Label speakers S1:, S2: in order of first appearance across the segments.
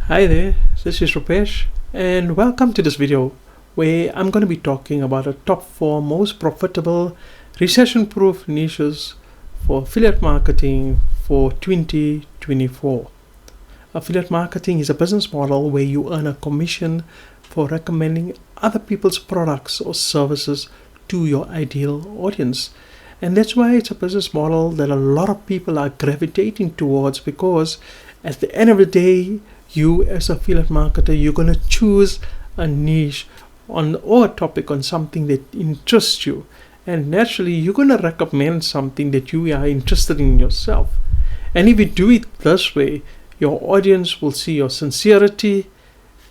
S1: Hi there, this is Rupesh and welcome to this video where I'm going to be talking about the top 4 most profitable recession-proof niches for affiliate marketing for 2024. Affiliate marketing is a business model where you earn a commission for recommending other people's products or services to your ideal audience. And that's why it's a business model that a lot of people are gravitating towards, because at the end of the day, you as a affiliate marketer, you're going to choose a niche on or a topic on something that interests you, and naturally you're going to recommend something that you are interested in yourself. And if you do it this way, your audience will see your sincerity,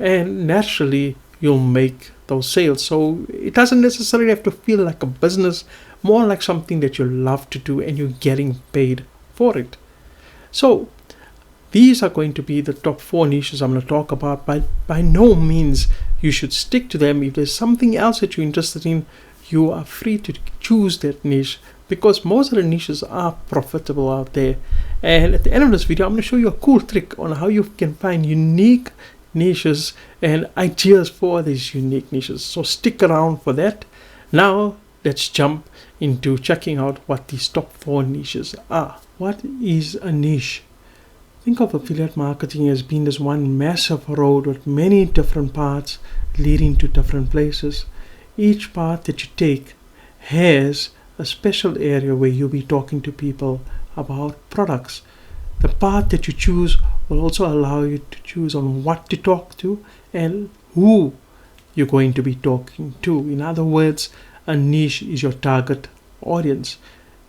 S1: and naturally you'll make those sales. So it doesn't necessarily have to feel like a business, more like something that you love to do and you're getting paid for it. So these are going to be the top 4 niches I'm going to talk about. By no means you should stick to them. If there's something else that you're interested in, you are free to choose that niche, because most of the niches are profitable out there. And at the end of this video, I'm going to show you a cool trick on how you can find unique niches and ideas for these unique niches. So stick around for that. Now let's jump into checking out what these top 4 niches are. What is a niche? Think of affiliate marketing as being this one massive road with many different paths leading to different places. Each path that you take has a special area where you'll be talking to people about products. The path that you choose will also allow you to choose on what to talk to and who you're going to be talking to. In other words, a niche is your target audience.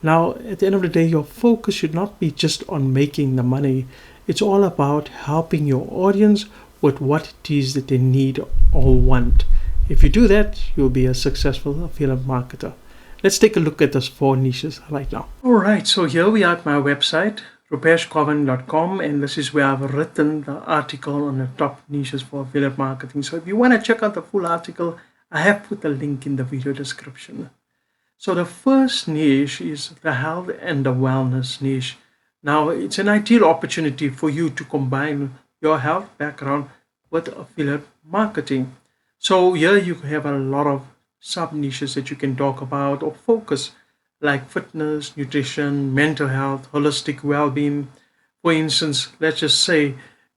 S1: Now, at the end of the day, your focus should not be just on making the money. It's all about helping your audience with what it is that they need or want. If you do that, you'll be a successful affiliate marketer. Let's take a look at those 4 niches right now. Alright, so here we are at my website, rupeshkovan.com, and this is where I've written the article on the top niches for affiliate marketing. So if you want to check out the full article, I have put the link in the video description. So the first niche is the health and the wellness niche. Now, it's an ideal opportunity for you to combine your health background with affiliate marketing. So here you have a lot of sub niches that you can talk about or focus, like fitness, nutrition, mental health, holistic well-being. For instance, let's just say,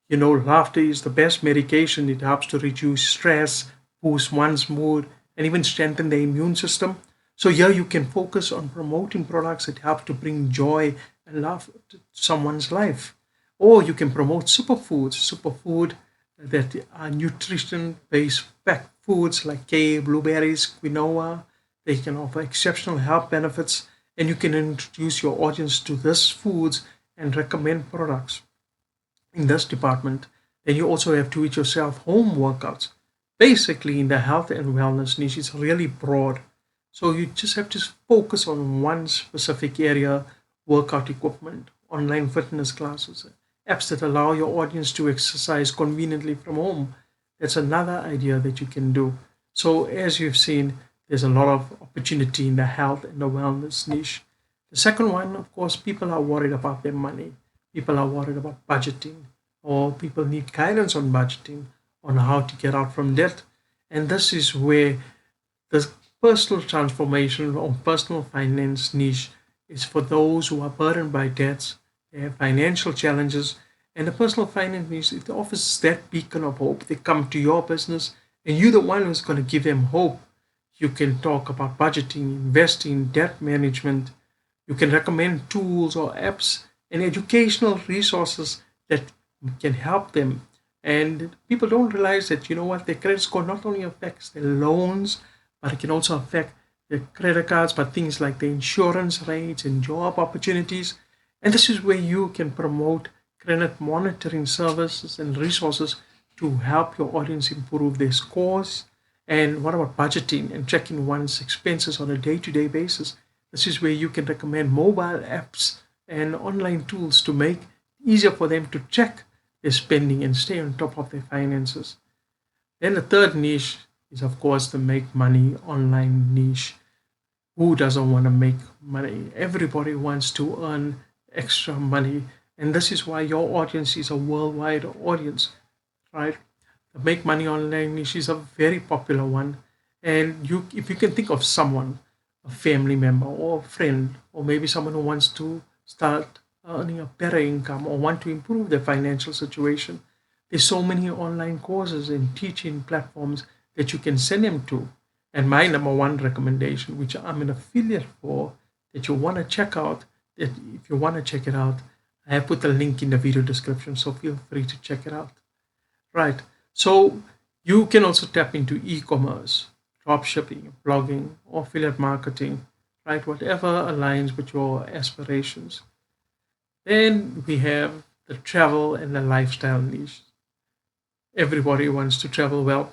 S1: laughter is the best medication. It helps to reduce stress, boost one's mood, and even strengthen the immune system. So here you can focus on promoting products that help to bring joy and love to someone's life. Or you can promote superfood that are nutrition-based packed foods like kale, blueberries, quinoa. They can offer exceptional health benefits, and you can introduce your audience to these foods and recommend products in this department. Then you also have do-it-yourself home workouts. Basically, in the health and wellness niche, it's really broad. So you just have to focus on one specific area: workout equipment, online fitness classes, apps that allow your audience to exercise conveniently from home. That's another idea that you can do. So as you've seen, there's a lot of opportunity in the health and the wellness niche. The second one, of course, people are worried about their money. People are worried about budgeting, or people need guidance on budgeting, on how to get out from debt. And this is where the personal transformation or personal finance niche is for those who are burdened by debts, they have financial challenges, and the personal finance niche, it offers that beacon of hope. They come to your business and you're the one who's going to give them hope. You can talk about budgeting, investing, debt management. You can recommend tools or apps and educational resources that can help them. And people don't realize that, their credit score not only affects their loans, but it can also affect their credit cards, but things like the insurance rates and job opportunities. And this is where you can promote credit monitoring services and resources to help your audience improve their scores. And what about budgeting and checking one's expenses on a day-to-day basis? This is where you can recommend mobile apps and online tools to make it easier for them to check their spending and stay on top of their finances. Then the third niche is, of course, the make money online niche. Who doesn't want to make money? Everybody wants to earn extra money. And this is why your audience is a worldwide audience. right? The make money online niche is a very popular one. And if you can think of someone, a family member or a friend, or maybe someone who wants to start earning a better income or want to improve their financial situation, there's so many online courses and teaching platforms that you can send them to. And my number one recommendation, which I'm an affiliate for, that you want to check out, that if you want to check it out, I have put the link in the video description, so feel free to check it out. Right. So you can also tap into e-commerce, drop shipping, blogging, or affiliate marketing, right? Whatever aligns with your aspirations. Then we have the travel and the lifestyle niche. Everybody wants to travel. Well,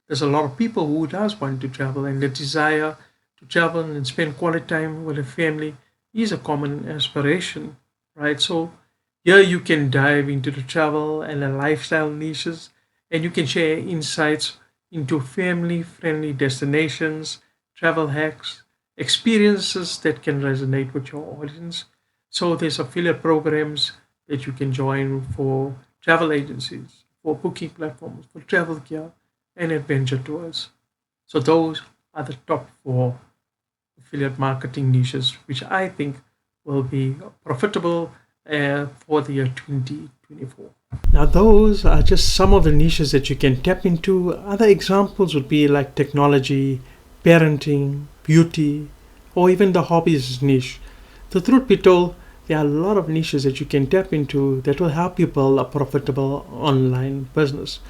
S1: there's a lot of people who does want to travel, and the desire to travel and spend quality time with a family is a common aspiration, right? So here you can dive into the travel and the lifestyle niches, and you can share insights into family friendly destinations, travel hacks, experiences that can resonate with your audience. So there's affiliate programs that you can join for travel agencies, for booking platforms, for travel gear and adventure tours. So those are the top four affiliate marketing niches, which I think will be profitable for the year 2024. Now, those are just some of the niches that you can tap into. Other examples would be like technology, parenting, beauty, or even the hobbies niche. The truth be told, there are a lot of niches that you can tap into that will help you build a profitable online business.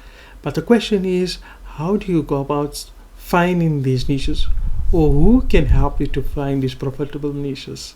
S1: But the question is, how do you go about finding these niches, or who can help you to find these profitable niches?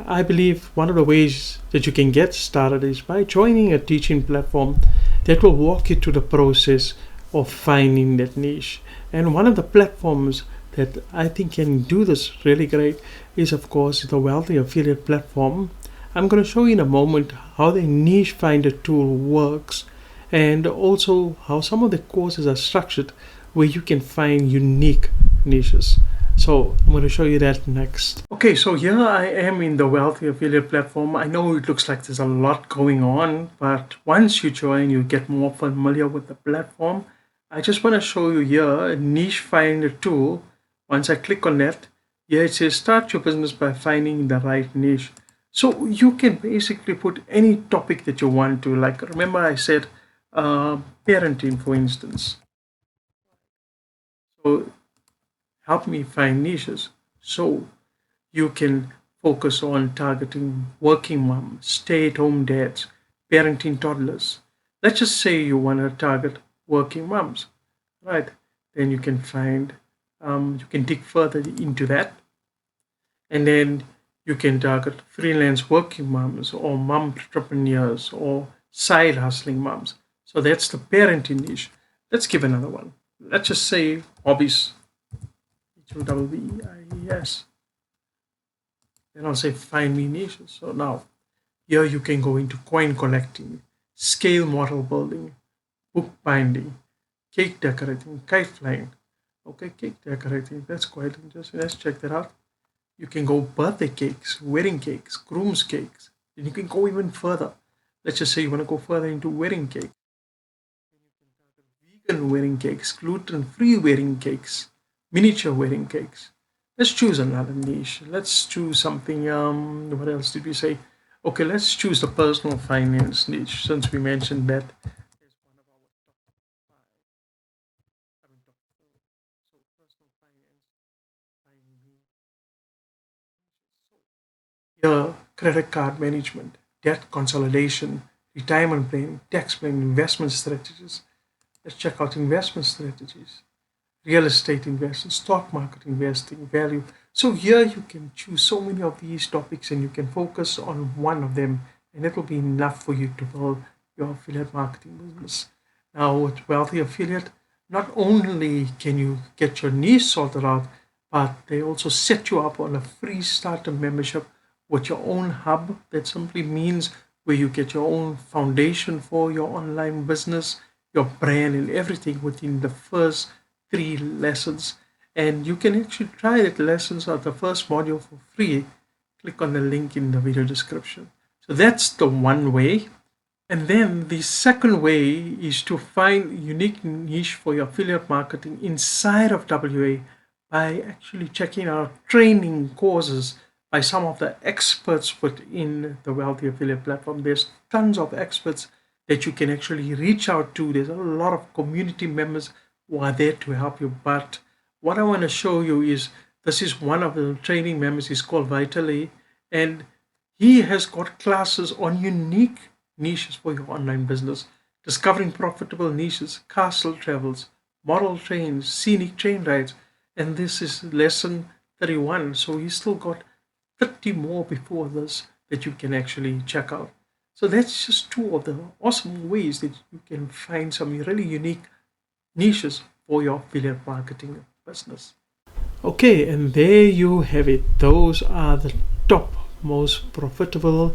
S1: I believe one of the ways that you can get started is by joining a teaching platform that will walk you through the process of finding that niche. And one of the platforms that I think can do this really great is, of course, the Wealthy Affiliate platform. I'm going to show you in a moment how the niche finder tool works, and also how some of the courses are structured where you can find unique niches. So I'm going to show you that next. Okay, so here I am in the Wealthy Affiliate platform. I know it looks like there's a lot going on, but once you join, you get more familiar with the platform. I just want to show you here a niche finder tool. Once I click on that, here it says start your business by finding the right niche. So you can basically put any topic that you want to. Like, remember I said parenting, for instance. So help me find niches. So you can focus on targeting working moms, stay-at-home dads, parenting toddlers. Let's just say you want to target working moms, right? Then you can find, you can dig further into that, and then you can target freelance working moms or mom entrepreneurs or side hustling moms. So that's the parenting niche. Let's give another one. Let's just say hobbies. HOBBIES. Then I'll say find me niches. So now here you can go into coin collecting, scale model building, book binding, cake decorating, kite flying. Okay, cake decorating, that's quite interesting. Let's check that out. You can go birthday cakes, wedding cakes, groom's cakes. And you can go even further. Let's just say you want to go further into wedding cake. Vegan wedding cakes, gluten-free wedding cakes, miniature wedding cakes. Let's choose another niche. Let's choose something, what else did we say? Okay, let's choose the personal finance niche, since we mentioned that as one of our top five. I mean, top four. So personal finance, here, credit card management, debt consolidation, retirement planning, tax planning, investment strategies. Let's check out investment strategies. Real estate investing, stock market investing, value. So here you can choose so many of these topics and you can focus on one of them, and it will be enough for you to build your affiliate marketing business. Now with Wealthy Affiliate, not only can you get your niche sorted out, but they also set you up on a free starter membership with your own hub. That simply means where you get your own foundation for your online business, your brand and everything within the first 3 lessons. And you can actually try the lessons of the first module for free. Click on the link in the video description. So that's the one way. And then the second way is to find unique niche for your affiliate marketing inside of WA by actually checking out training courses by some of the experts within the Wealthy Affiliate platform. There's tons of experts that you can actually reach out to. There's a lot of community members who are there to help you. But what I want to show you is this is one of the training members. He's called Vitali, and he has got classes on unique niches for your online business, discovering profitable niches, castle travels, model trains, scenic train rides, and this is lesson 31. So he's still got 30 more before this that you can actually check out. So that's just two of the awesome ways that you can find some really unique niches for your affiliate marketing business. Okay, and there you have it. Those are the top most profitable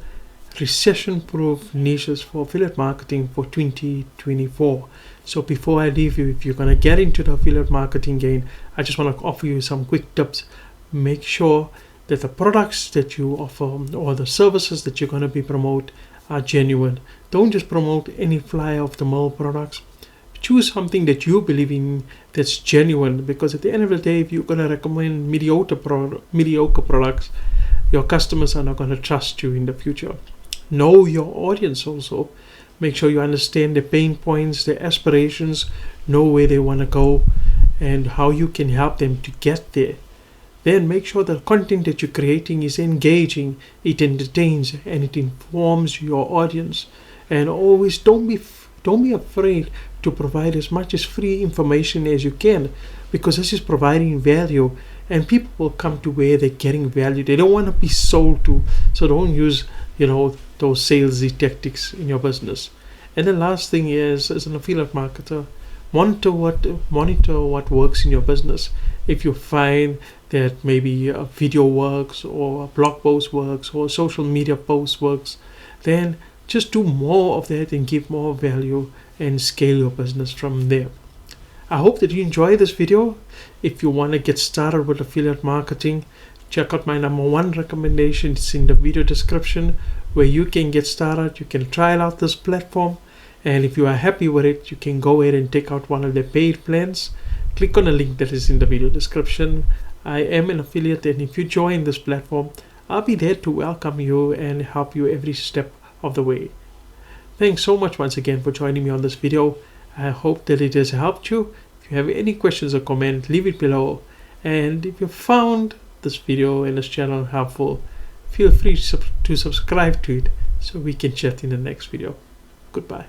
S1: recession proof niches for affiliate marketing for 2024. So before I leave you, if you're going to get into the affiliate marketing game, I just want to offer you some quick tips. Make sure that the products that you offer or the services that you're going to be promote are genuine. Don't just promote any fly off the mill products. Choose something that you believe in that's genuine, because at the end of the day, if you're going to recommend mediocre products, your customers are not going to trust you in the future. Know your audience also. Make sure you understand their pain points, their aspirations, know where they want to go and how you can help them to get there. Then make sure the content that you're creating is engaging, it entertains, and it informs your audience. And always don't be afraid to provide as much as free information as you can, because this is providing value and people will come to where they're getting value. They don't want to be sold to, so don't use those salesy tactics in your business. And the last thing is, as an affiliate marketer, monitor what works in your business. If you find that maybe a video works or a blog post works or a social media post works, then just do more of that and give more value and scale your business from there. I hope that you enjoy this video. If you want to get started with affiliate marketing, check out my #1 recommendation. It's in the video description where you can get started. You can trial out this platform, and if you are happy with it, you can go ahead and take out one of their paid plans. Click on the link that is in the video description. I am an affiliate, and if you join this platform, I'll be there to welcome you and help you every step of the way. Thanks so much once again for joining me on this video. I hope that it has helped you. If you have any questions or comments, leave it below. And if you found this video and this channel helpful, feel free to subscribe to it so we can chat in the next video. Goodbye.